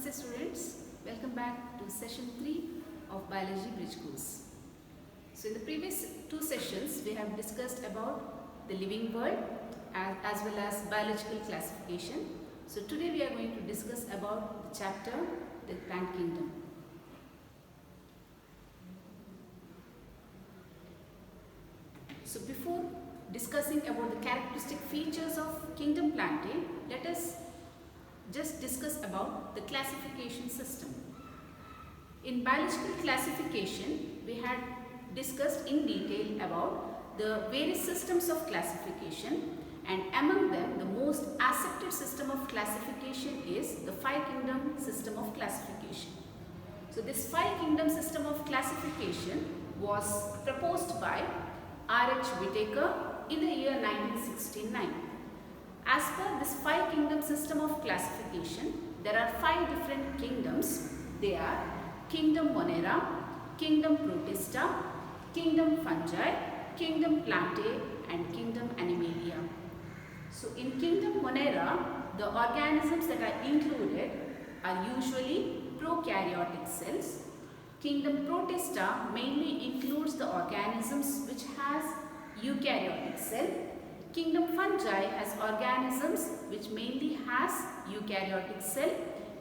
Namaste students, welcome back to session 3 of Biology Bridge course. So in the previous two sessions we have discussed about the living world as well as biological classification. So today we are going to discuss about the chapter the plant kingdom. So before discussing about the characteristic features of kingdom Plantae, let us just discuss about the classification system. In biological classification, we had discussed in detail about the various systems of classification, and among them the most accepted system of classification is the five kingdom system of classification. So this five kingdom system of classification was proposed by R.H. Whittaker in the year 1969. As per this five kingdom system of classification, there are five different kingdoms. They are Kingdom Monera, Kingdom Protista, Kingdom Fungi, Kingdom Plantae and Kingdom Animalia. So in Kingdom Monera, the organisms that are included are usually prokaryotic cells. Kingdom Protista mainly includes the organisms which has eukaryotic cell. Kingdom Fungi has organisms which mainly has eukaryotic cell.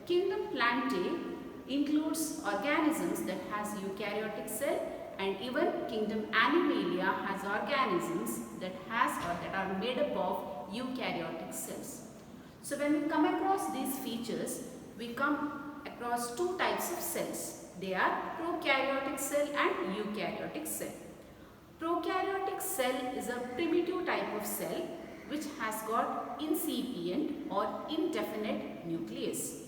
Kingdom Plantae includes organisms that has eukaryotic cell, and even Kingdom Animalia has organisms that has or that are made up of eukaryotic cells. So when we come across these features, we come across two types of cells. They are prokaryotic cell and eukaryotic cell. Prokaryotic cell is a primitive type of cell which has got incipient or indefinite nucleus,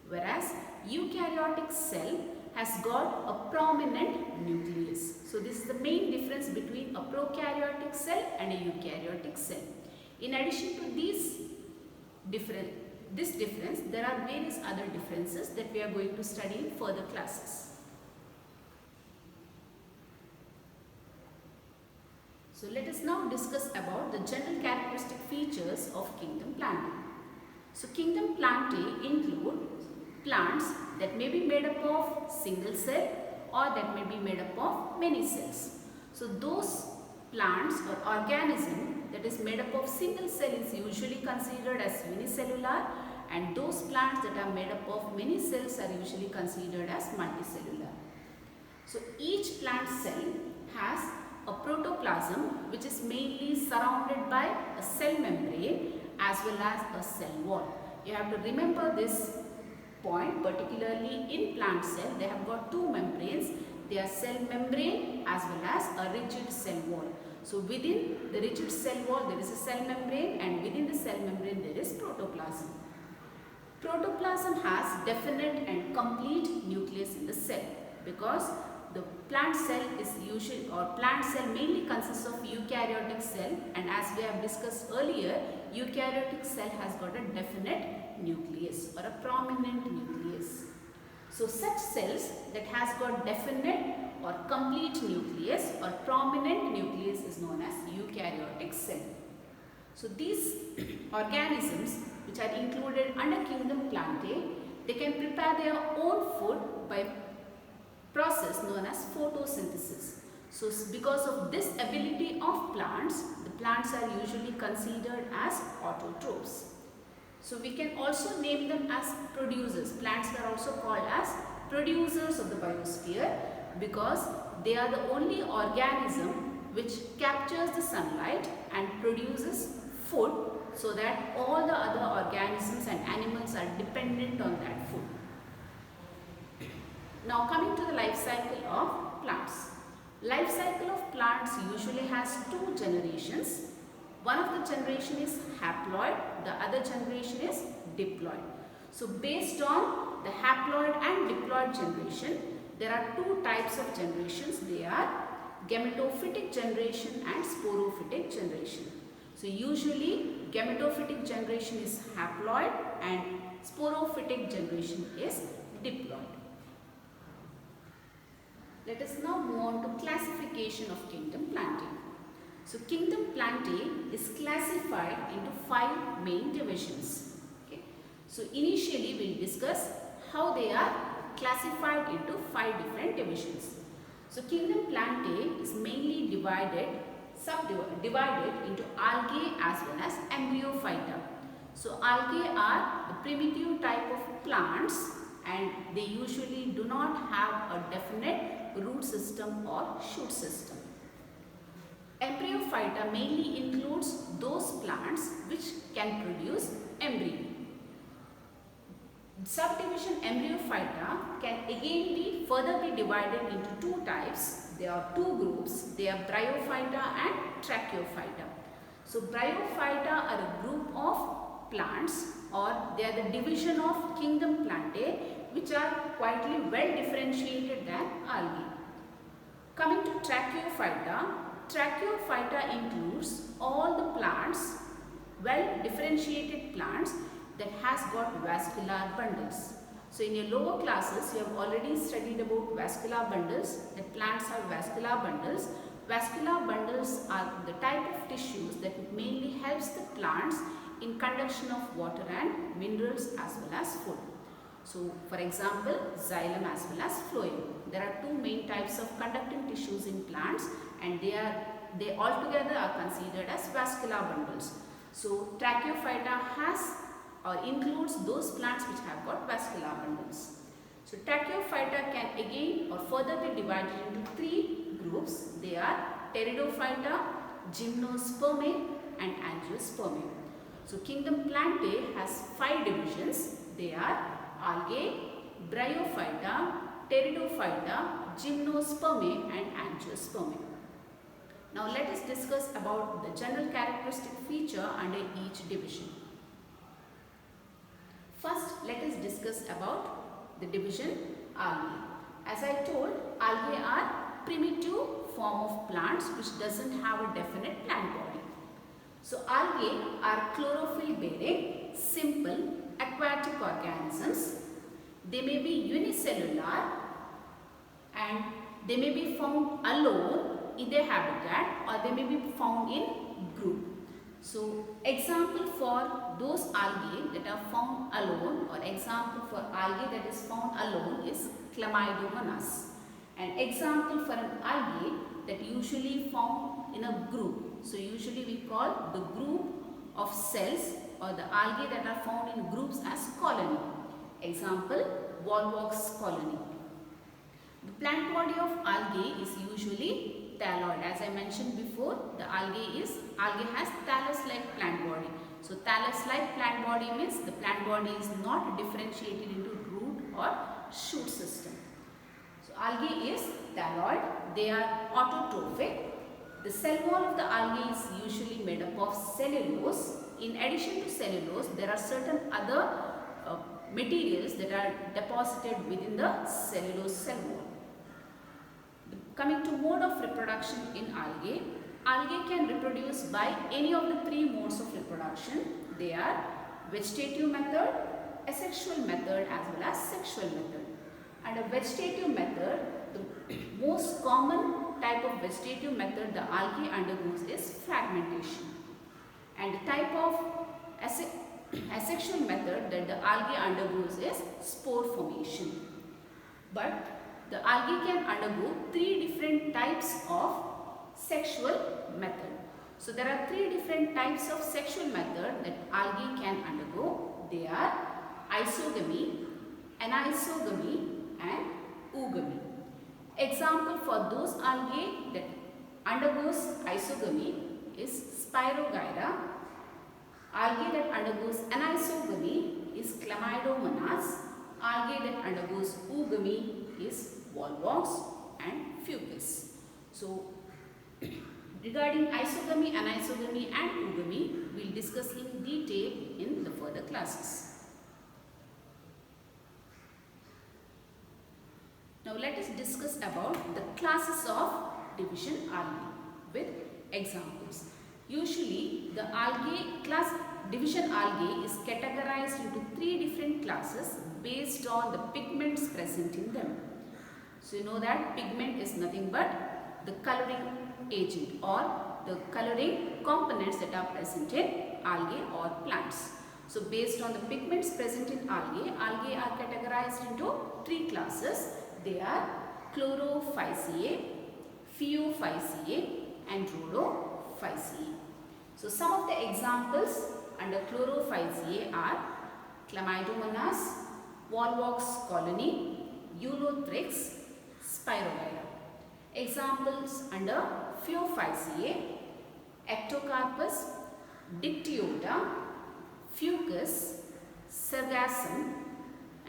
whereas eukaryotic cell has got a prominent nucleus. So this is the main difference between a prokaryotic cell and a eukaryotic cell. In addition to this difference, there are various other differences that we are going to study in further classes. So let us now discuss about the general characteristic features of Kingdom Plantae. So Kingdom Plantae include plants that may be made up of single cell or that may be made up of many cells. So those plants or organism that is made up of single cell is usually considered as unicellular, and those plants that are made up of many cells are usually considered as multicellular. So each plant cell has a protoplasm which is mainly surrounded by a cell membrane as well as a cell wall. You have to remember this point, particularly in plant cell they have got two membranes. They are cell membrane as well as a rigid cell wall. So within the rigid cell wall there is a cell membrane, and within the cell membrane there is protoplasm. Protoplasm has definite and complete nucleus in the cell, because the plant cell is usually, or plant cell mainly consists of eukaryotic cell, and as we have discussed earlier, eukaryotic cell has got a definite nucleus or a prominent nucleus. So such cells that has got definite or complete nucleus or prominent nucleus is known as eukaryotic cell. So these organisms which are included under Kingdom Plantae, they can prepare their own food by process known as photosynthesis. So because of this ability of plants, the plants are usually considered as autotrophs. So we can also name them as producers. Plants are also called as producers of the biosphere because they are the only organism which captures the sunlight and produces food, so that all the other organisms and animals are dependent on that food. Now coming to the life cycle of plants. Life cycle of plants usually has two generations. One of the generation is haploid, the other generation is diploid. So based on the haploid and diploid generation, there are two types of generations. They are gametophytic generation and sporophytic generation. So usually gametophytic generation is haploid and sporophytic generation is diploid. Let us now move on to classification of Kingdom Plantae. So Kingdom Plantae is classified into five main divisions. Okay. So initially we will discuss how they are classified into 5 different divisions. So kingdom Plantae is mainly divided into algae as well as embryophyta. So algae are the primitive type of plants and they usually do not have a definite root system or shoot system. Embryophyta mainly includes those plants which can produce embryo. Subdivision embryophyta can again be further be divided into 2 types. There are 2 groups. They are bryophyta and tracheophyta. So bryophyta are a group of plants or they are the division of kingdom Plantae which are quietly well differentiated than algae. Coming to tracheophyta, tracheophyta includes all the plants, well differentiated plants that has got vascular bundles. So in your lower classes you have already studied about vascular bundles, that plants have vascular bundles. Vascular bundles are the type of tissues that mainly helps the plants in conduction of water and minerals as well as food. So for example, xylem as well as phloem. There are 2 main types of conducting tissues in plants and they altogether are considered as vascular bundles. So tracheophyta has or includes those plants which have got vascular bundles. So tracheophyta can again or further be divided into 3 groups. They are pteridophyta, gymnospermae and angiospermae. So kingdom Plantae has 5 divisions. They are algae, bryophyta, pteridophyta, gymnospermae and angiospermae. Now let us discuss about the general characteristic feature under each division. First, let us discuss about the division algae. As I told, algae are primitive form of plants which doesn't have a definite plant body. So algae are chlorophyll bearing, simple aquatic organisms. They may be unicellular and they may be found alone in their habitat or they may be found in group. So example for those algae that are found alone or example for algae that is found alone is Chlamydomonas. And example for an algae that usually found in a group. So usually we call the group of cells or the algae that are found in groups as colony. Example, Volvox colony. The plant body of algae is usually thalloid. As I mentioned before, the algae has thallus-like plant body. So thallus-like plant body means the plant body is not differentiated into root or shoot system. So algae is thalloid. They are autotrophic. The cell wall of the algae is usually made up of cellulose. In addition to cellulose, there are certain other materials that are deposited within the cellulose cell wall. Coming to mode of reproduction in algae, algae can reproduce by any of the 3 modes of reproduction. They are vegetative method, asexual method as well as sexual method. And a vegetative method, the most common type of vegetative method the algae undergoes is fragmentation. And the type of asexual method that the algae undergoes is spore formation. But the algae can undergo 3 different types of sexual method. So there are 3 different types of sexual method that algae can undergo. They are isogamy, anisogamy and oogamy. Example for those algae that undergoes isogamy is Spirogyra. Algae that undergoes anisogamy is Chlamydomonas. Algae that undergoes oogamy is Volvox and Fucus. So regarding isogamy, anisogamy and oogamy, we will discuss in detail in the further classes. Now let us discuss about the classes of division algae with examples. Usually the division algae is categorized into 3 different classes based on the pigments present in them. So you know that pigment is nothing but the coloring agent or the coloring components that are present in algae or plants. So based on the pigments present in algae, algae are categorized into three classes. They are Chlorophyceae, Phaeophyceae and Rhodophyceae. So some of the examples under Chlorophyceae are Chlamydomonas, Volvox colony, Eulothrix, Spirogyra. Examples under Phaeophyceae, Ectocarpus, Dictyota, Fucus, Sargassum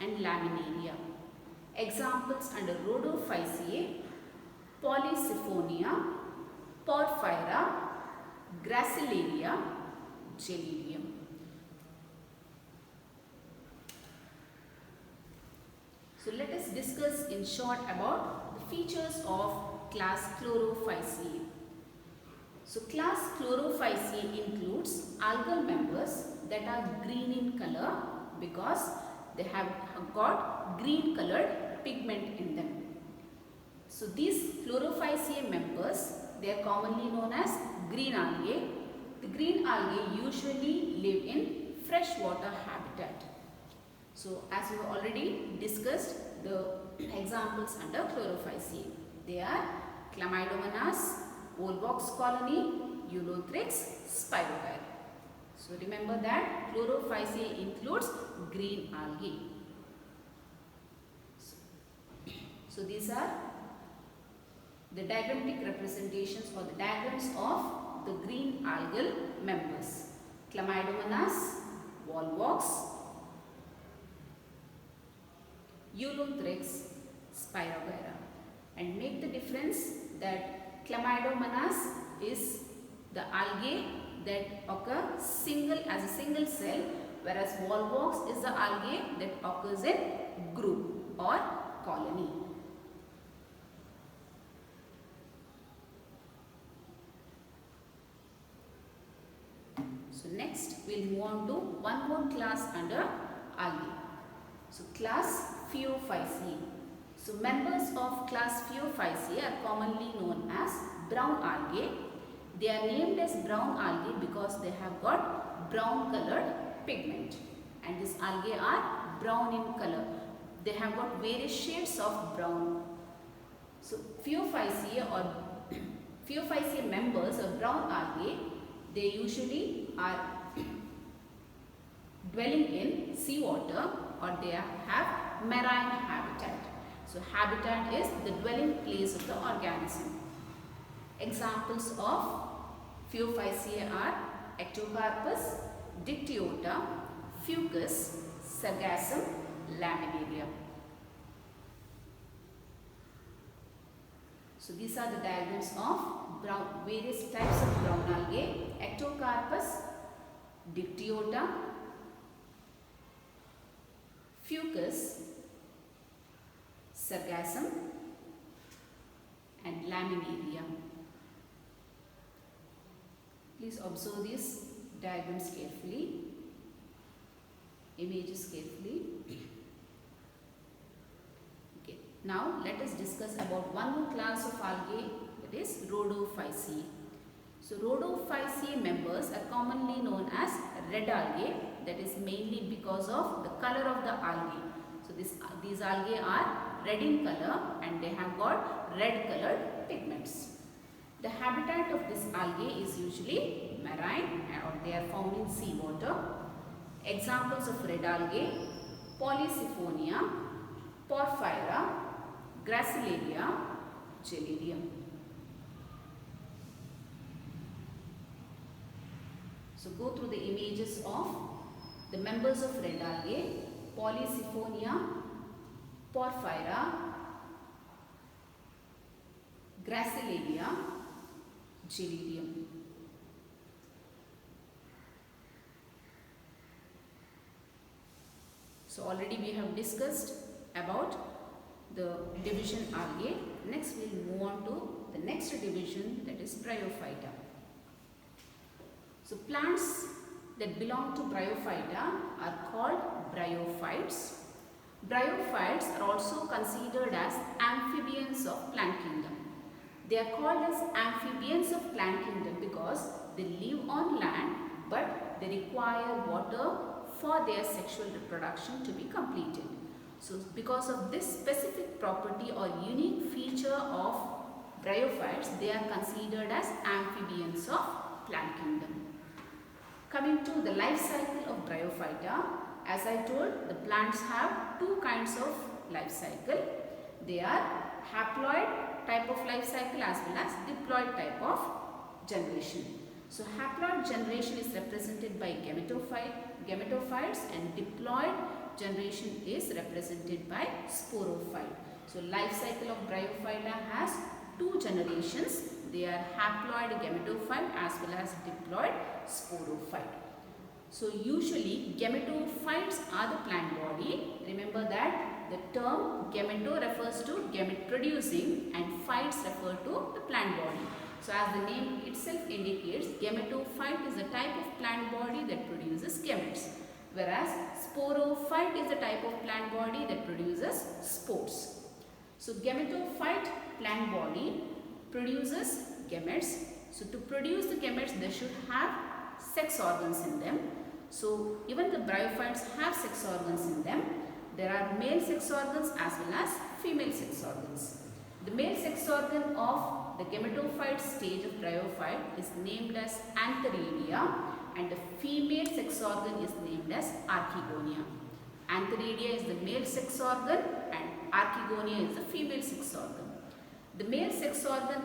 and Laminaria. Examples under Rhodophyceae, Polysiphonia, Porphyra, Gracilaria, Gelidium. So let us discuss in short about the features of class Chlorophyceae. So class Chlorophyceae includes algal members that are green in color because they have got green colored pigment in them. So these Chlorophyceae members, they are commonly known as green algae. The green algae usually live in freshwater habitat. So as we have already discussed the examples under Chlorophyceae, they are Chlamydomonas, Volvox colony, Eulothrix, Spirogyra. So remember that Chlorophyceae includes green algae. So these are the diagrammatic representations or the diagrams of the green algal members. Chlamydomonas, Volvox, Eulothrix, Spirogyra. And make the difference that Chlamydomonas is the algae that occur as a single cell, whereas Volvox is the algae that occurs in group or colony. So next we'll move on to one more class under algae. So class Phaeophyceae. So members of class Phaeophyceae are commonly known as brown algae. They are named as brown algae because they have got brown colored pigment, and these algae are brown in color. They have got various shades of brown. So Phaeophyceae or Phaeophyceae members of brown algae, they usually are dwelling in seawater or they have marine habitat. So habitat is the dwelling place of the organism. Examples of Phaeophyceae are Ectocarpus, Dictyota, Fucus, Sargassum, Laminaria. So these are the diagrams of various types of brown algae: Ectocarpus, Dictyota, Fucus, Sargassum and Laminaria. Please observe these diagrams carefully, images carefully. Okay. Now let us discuss about one more class of algae, that is Rhodophyceae. So Rhodophyceae members are commonly known as red algae, that is mainly because of the color of the algae. So these algae are red in color and they have got red colored pigments. The habitat of this algae is usually marine or they are found in seawater. Examples of red algae: Polysiphonia, Porphyra, Gracilaria, Gelidium. So go through the images of the members of red algae: Polysiphonia, Porphyra, Gracilaria, Gelidium. So already we have discussed about the division algae. Next we will move on to the next division, that is Bryophyta. So plants that belong to Bryophyta are called bryophytes. Bryophytes are also considered as amphibians of plant kingdom. They are called as amphibians of plant kingdom because they live on land but they require water for their sexual reproduction to be completed. So because of this specific property or unique feature of bryophytes, they are considered as amphibians of plant kingdom. Coming to the life cycle of Bryophyta, as I told, the plants have two kinds of life cycle. They are haploid type of life cycle as well as diploid type of generation. So haploid generation is represented by gametophytes and diploid generation is represented by sporophyte. So life cycle of Bryophyta has two generations. They are haploid gametophyte as well as diploid sporophyte. So usually gametophytes are the plant body. Remember that the term gameto refers to gamete producing and phytes refer to the plant body. So as the name itself indicates, gametophyte is a type of plant body that produces gametes, whereas sporophyte is a type of plant body that produces spores. So gametophyte plant body produces gametes. So to produce the gametes, they should have sex organs in them. So even the bryophytes have sex organs in them. There are male sex organs as well as female sex organs. The male sex organ of the gametophyte stage of bryophyte is named as antheridia and the female sex organ is named as archegonia. Antheridia is the male sex organ and archegonia is the female sex organ. The male sex organ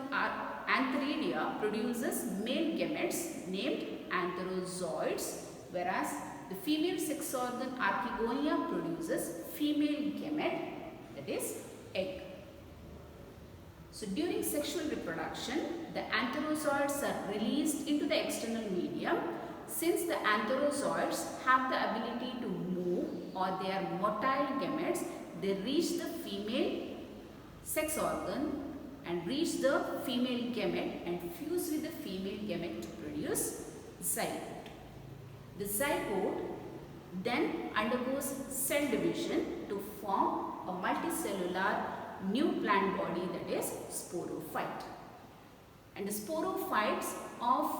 antheridia produces male gametes named antherozoids, whereas the female sex organ archegonia produces female gamete, that is egg. So during sexual reproduction, the antherozoids are released into the external medium. Since the antherozoids have the ability to move or they are motile gametes, they reach the female sex organ and reach the female gamete and fuse with the female gamete to produce zygote. The zygote then undergoes cell division to form a multicellular new plant body, that is sporophyte. And the sporophytes of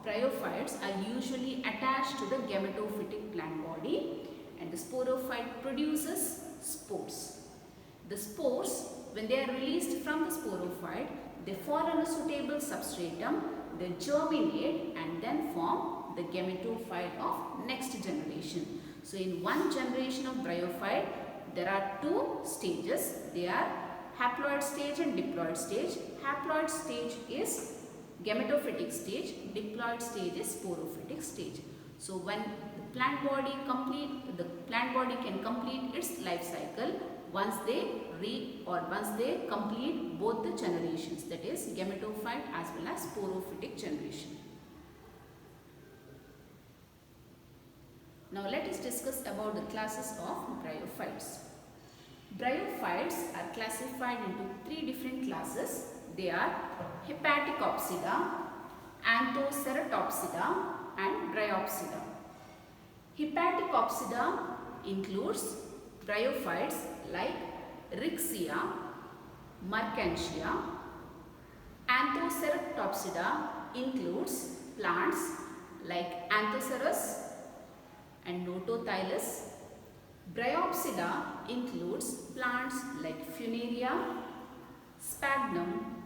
bryophytes are usually attached to the gametophytic plant body and the sporophyte produces spores. The spores, when they are released from the sporophyte, they fall on a suitable substratum, they germinate and then form the gametophyte of next generation. So in one generation of bryophyte, there are two stages. They are haploid stage and diploid stage. Haploid stage is gametophytic stage, diploid stage is sporophytic stage. So when the plant body can complete its life cycle once they complete both the generations, that is gametophyte as well as sporophytic generation. Now let us discuss about the classes of bryophytes. Bryophytes are classified into three different classes. They are Hepaticopsida, Anthoceratopsida and Bryopsida. Hepaticopsida includes bryophytes like Rixia, Mercantia. Anthoceratopsida includes plants like Anthocerus and Notothylus. Bryopsida includes plants like Funaria, Sphagnum,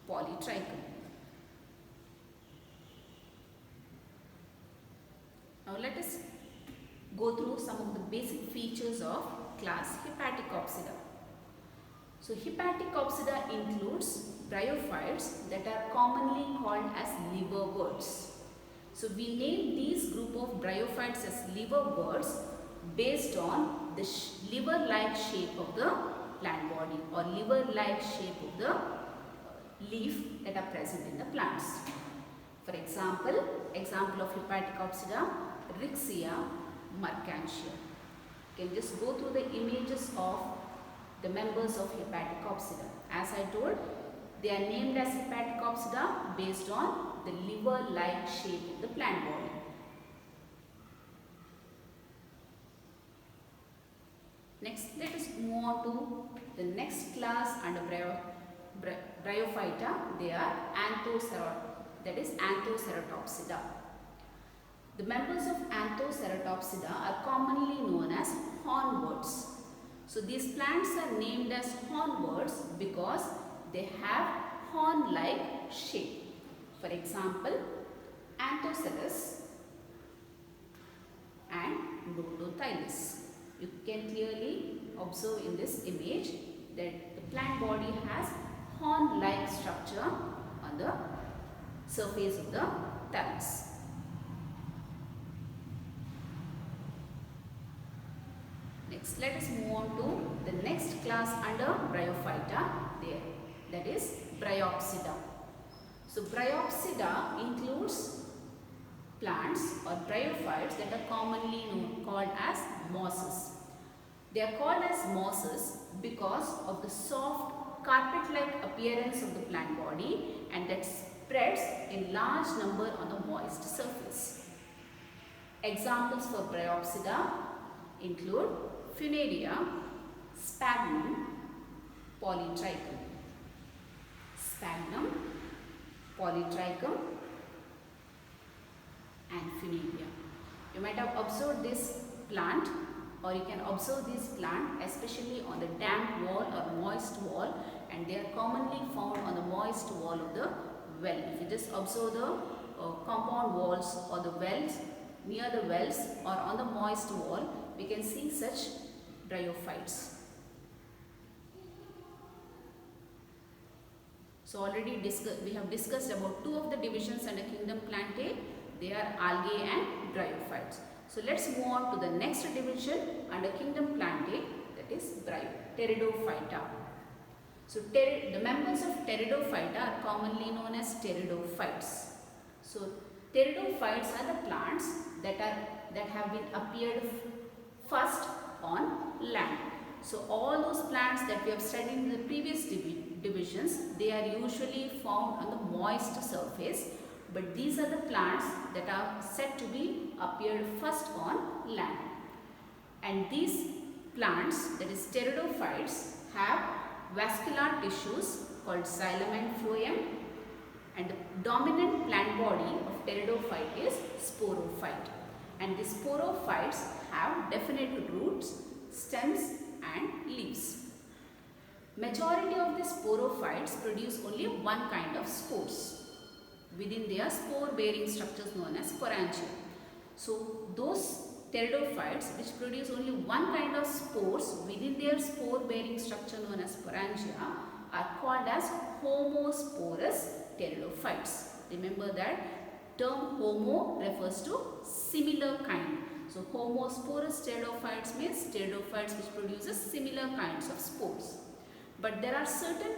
Polytrichum. Now let us go through some of the basic features of class Hepaticopsida. So Hepaticopsida includes bryophytes that are commonly called as liverworts. So we name these group of bryophytes as liverworts based on the liver-like shape of the plant body or liver-like shape of the leaf that are present in the plants. For example of Hepaticopsida, Rixia, Mercantia. You can just go through the images of the members of Hepaticopsida. As I told, they are named as Hepaticopsida based on the liver-like shape of the plant body. Next, let us move on to the next class under Bryophyta. They are Anthoceratopsida. The members of Anthoceratopsida are commonly known as hornworts. So these plants are named as hornworts because they have horn-like shape. For example, Anthocerus and Notothylus. You can clearly observe in this image that the plant body has horn-like structure on the surface of the thallus. Next, let us move on to the next class under Bryophyta there, that is Bryopsida. So Bryopsida includes plants or bryophytes that are commonly called as mosses. They are called as mosses because of the soft carpet-like appearance of the plant body and that spreads in large number on the moist surface. Examples for Bryopsida include Funaria, Sphagnum, Polytrichum. Sphagnum, Polytrichum and Funaria. You might have observed this plant, or you can observe this plant especially on the damp wall or moist wall, and they are commonly found on the moist wall of the well. If you just observe the compound walls or the wells, near the wells or on the moist wall, we can see such bryophytes. So already we have discussed about two of the divisions under kingdom Plantae. They are algae and bryophytes. So let's move on to the next division under kingdom Plantae, that is Pteridophyta. So the members of Pteridophyta are commonly known as pteridophytes. So pteridophytes are the plants that have been appeared first on land. So all those plants that we have studied in the previous divisions, they are usually found on the moist surface, but these are the plants that are said to be appeared first on land. And these plants, that is pteridophytes, have vascular tissues called xylem and phloem, and the dominant plant body of pteridophyte is sporophyte. And the sporophytes have definite roots, stems and leaves. Majority of the sporophytes produce only one kind of spores within their spore-bearing structures known as sporangia. So those pteridophytes which produce only one kind of spores within their spore-bearing structure known as sporangia are called as homosporous pteridophytes. Remember that term homo refers to similar kind. So homosporous pteridophytes means pteridophytes which produces similar kinds of spores. But there are certain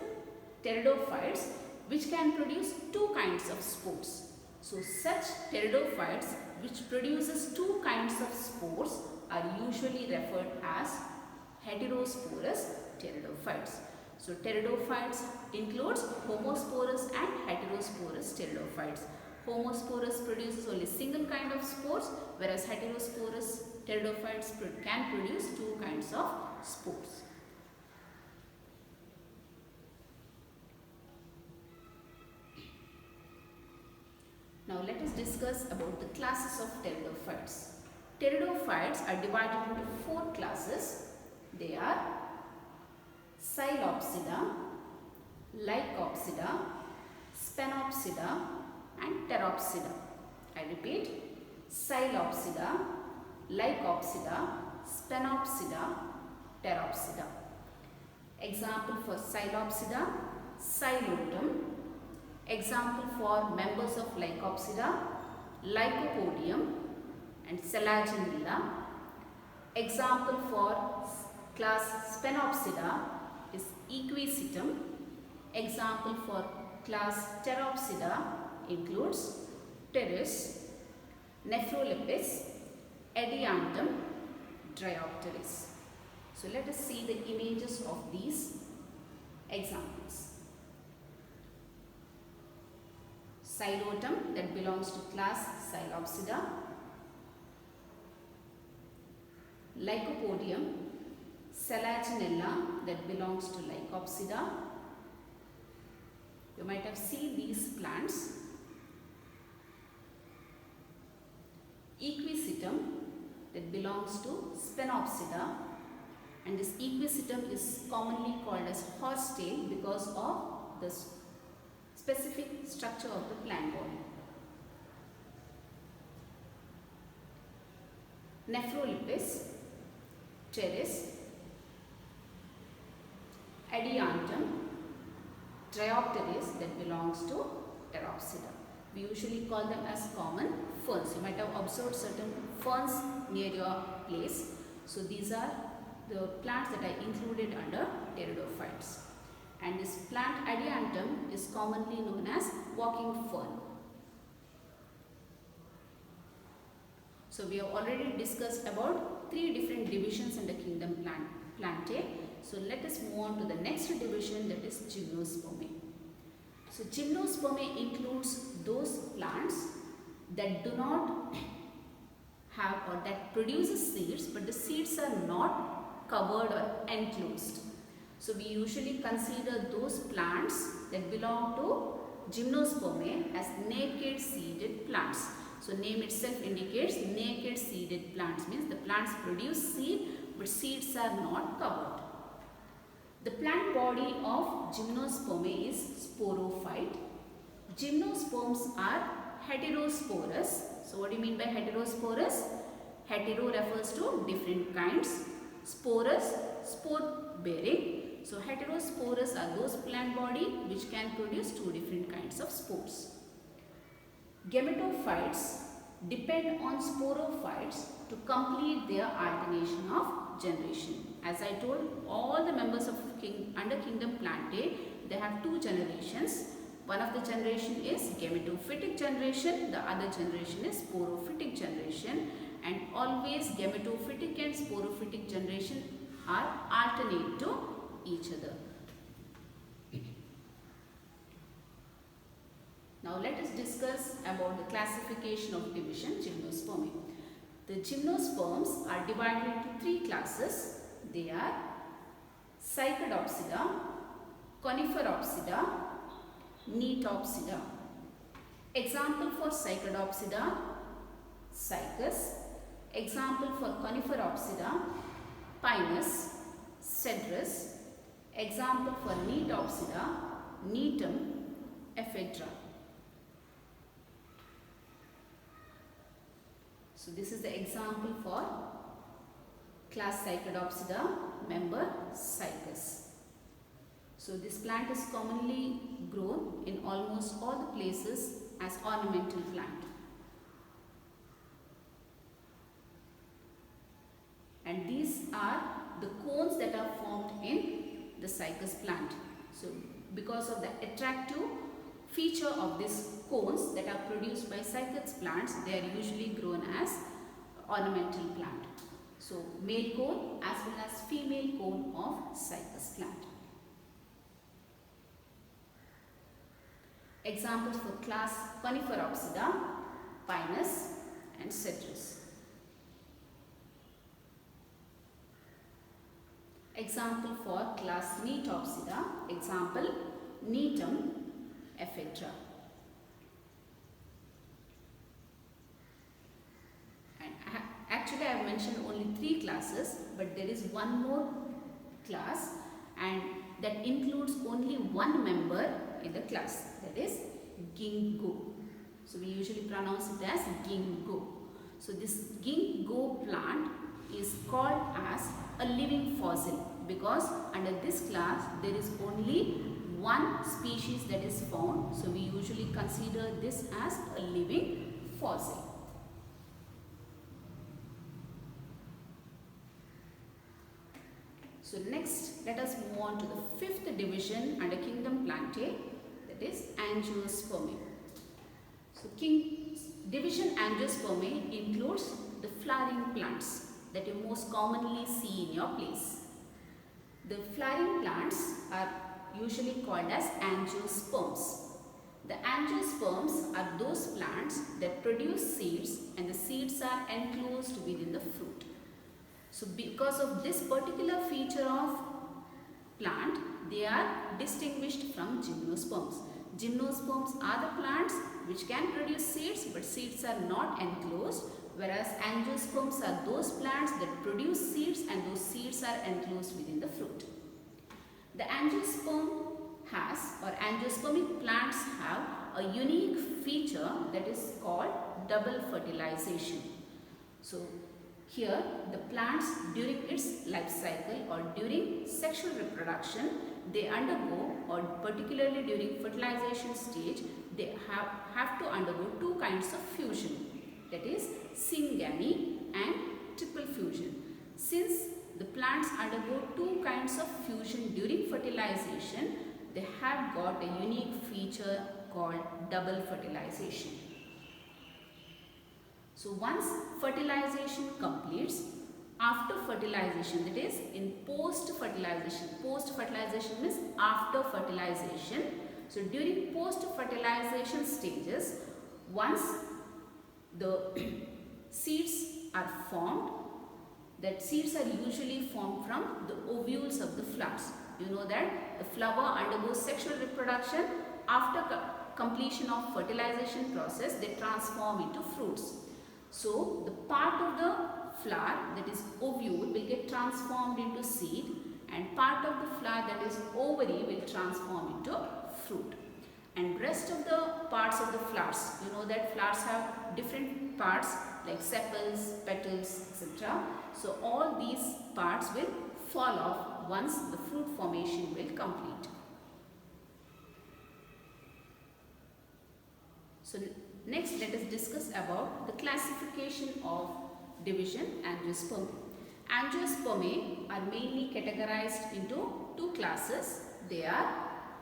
pteridophytes which can produce two kinds of spores. So such pteridophytes which produces two kinds of spores are usually referred as heterosporous pteridophytes. So pteridophytes includes homosporous and heterosporous pteridophytes. Homosporous produces only single kind of spores, whereas heterosporous pteridophytes can produce two kinds of spores. Now let us discuss about the classes of pteridophytes. Pteridophytes are divided into four classes. They are Psilopsida, Lycopsida, Spanopsida and Pteropsida. I repeat, Psilopsida, Lycopsida, Spanopsida, Pteropsida. Example for Psilopsida, Psilotum. Example for members of Lycopsida, Lycopodium and Selaginella. Example for class Spanopsida is Equisetum. Example for class Pteropsida includes Pteris, Nephrolepis, Ediantum, Dryopteris. So let us see the images of these examples. Psilotum, that belongs to class Psilopsida. Lycopodium, Selaginella, that belongs to Lycopsida. You might have seen these plants. that belongs to Spenopsida, and this equisetum is commonly called as horsetail because of the specific structure of the plant body. Nephrolepis, Pteris, Adiantum, Triopteris that belongs to Pteropsida. We usually call them as common ferns. You might have observed certain ferns near your place. So these are the plants that are included under pteridophytes. And this plant Adiantum is commonly known as walking fern. So we have already discussed about 3 different divisions in the kingdom Plantae. So let us move on to the next division, that is Gymnospermae. So Gymnospermae includes those plants that do not have or that produces seeds, but the seeds are not covered or enclosed. So we usually consider those plants that belong to Gymnospermae as naked seeded plants. So name itself indicates naked seeded plants, means the plants produce seed but seeds are not covered. The plant body of Gymnospermae is sporophyte. Gymnosperms are heterosporous. So what do you mean by heterosporous? Hetero refers to different kinds. Sporous, spore bearing. So heterosporous are those plant body which can produce 2 different kinds of spores. Gametophytes depend on sporophytes to complete their alternation of generation. As I told, all the members of under kingdom Plantae, they have 2 generations. One of the generation is gametophytic generation, the other generation is sporophytic generation, and always gametophytic and sporophytic generation are alternate to each other. Now let us discuss about the classification of division Gymnospermae. The gymnosperms are divided into 3 classes. They are Cycadopsida, Coniferopsida, Netopsida. Example for Cycadopsida, Cycas. Example for Coniferopsida, Pinus, Cedrus. Example for Netopsida, Netum, Ephedra. So this is the example for class Cycadopsida, member Cycas. So this plant is commonly grown in almost all the places as ornamental plant. And these are the cones that are formed in the Cycas plant. So because of the attractive feature of these cones that are produced by Cycas plants, they are usually grown as ornamental plant. So male cone as well as female cone of Cycas plant. Examples for class Coniferopsida, Pinus and Cedrus. Example for class Netopsida, example Netum, Ephedra. And actually I have mentioned only 3 classes, but there is one more class and that includes only one member in the class, that is Ginkgo. So we usually pronounce it as Ginkgo. So this Ginkgo plant is called as a living fossil because under this class there is only one species that is found. So we usually consider this as a living fossil. So next let us move on to the 5th division under kingdom Plantae, that is Angiospermae. So division Angiospermae includes the flowering plants that you most commonly see in your place. The flowering plants are usually called as angiosperms. The angiosperms are those plants that produce seeds and the seeds are enclosed within the fruit. So because of this particular feature of plant, they are distinguished from gymnosperms. Gymnosperms are the plants which can produce seeds, but seeds are not enclosed, whereas angiosperms are those plants that produce seeds and those seeds are enclosed within the fruit. The angiosperm has, or angiospermic plants have, a unique feature that is called double fertilization. So here the plants during its life cycle or during sexual reproduction, they undergo, or particularly during fertilization stage, they have to undergo two kinds of fusion, that is syngamy and triple fusion. Since the plants undergo two kinds of fusion during fertilization, they have got a unique feature called double fertilization. So once fertilization completes, after fertilization, that is in post-fertilization, post-fertilization means after fertilization. So during post-fertilization stages, once the seeds are formed, that seeds are usually formed from the ovules of the flowers. You know that the flower undergoes sexual reproduction. After completion of fertilization process, they transform into fruits. So the part of the flower, that is ovule, will get transformed into seed, and part of the flower, that is ovary, will transform into fruit. And rest of the parts of the flowers, you know that flowers have different parts like sepals, petals, etc. So all these parts will fall off once the fruit formation will complete. So next let us discuss about the classification of division angiosperm. Angiospermae are mainly categorized into two classes. They are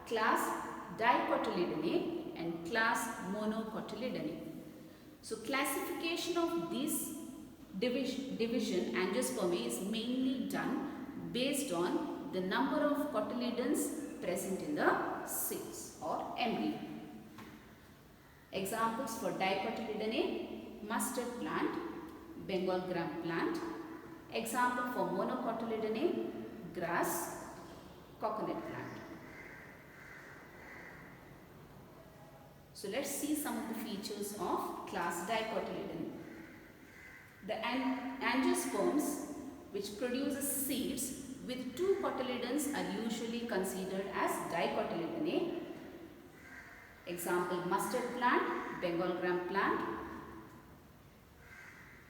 class Dicotyledonnae and class Monocotyledonnae. So classification of this division angiospermae is mainly done based on the number of cotyledons present in the seeds or embryo. Examples for Dicotyledonnae: mustard plant, Bengal gram plant. Example for Monocotyledonnae: grass, coconut plant. So let's see some of the features of class Dicotyledonnae. The angiosperms which produces seeds with two cotyledons are usually considered as Dicotyledonnae. Example: mustard plant, Bengal gram plant.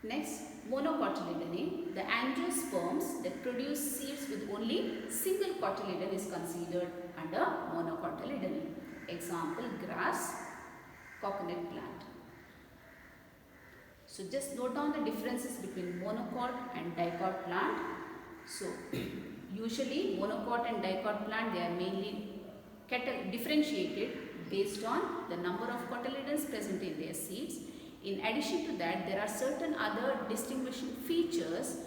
Next, Monocotyledonnae. The angiosperms that produce seeds with only single cotyledon is considered under Monocotyledonnae. Example: grass, coconut plant. So just note down the differences between monocot and dicot plant. So usually monocot and dicot plant, they are mainly differentiated based on the number of cotyledons present in their seeds. In addition to that, there are certain other distinguishing features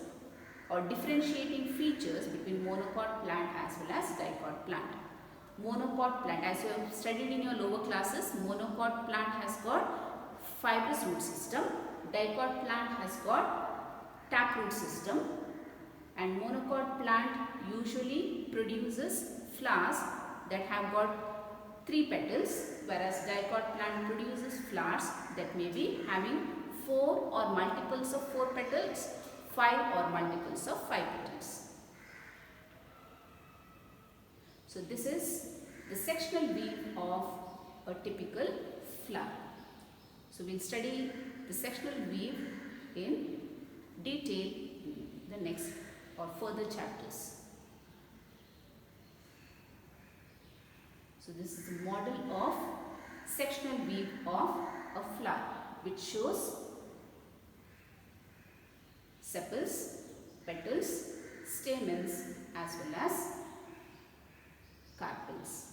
or differentiating features between monocot plant as well as dicot plant. Monocot plant, as you have studied in your lower classes, monocot plant has got fibrous root system, dicot plant has got taproot system, and monocot plant usually produces flowers that have got 3 petals, whereas dicot plant produces flowers that may be having 4 or multiples of 4 petals, 5 or multiples of 5 petals. So this is the sectional weave of a typical flower. So we'll study the sectional weave in detail in the next or further chapters. So this is a model of sectional weave of a flower, which shows sepals, petals, stamens as well as carpels.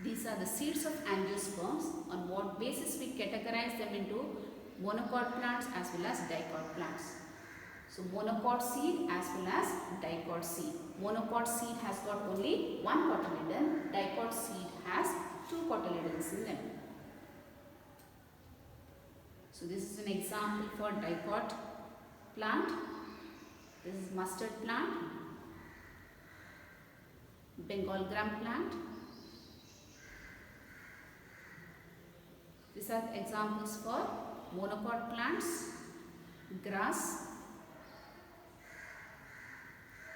These are the seeds of angiosperms. On what basis we categorize them into monocot plants as well as dicot plants. So monocot seed as well as dicot seed. Monocot seed has got only 1 cotyledon, dicot seed has 2 cotyledons in them. So this is an example for dicot plant. This is mustard plant, Bengal gram plant, These are examples for monocot plants, grass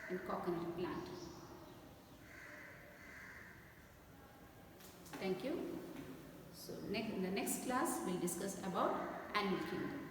and coconut plant. Thank you. So in the next class we'll discuss about animal kingdom.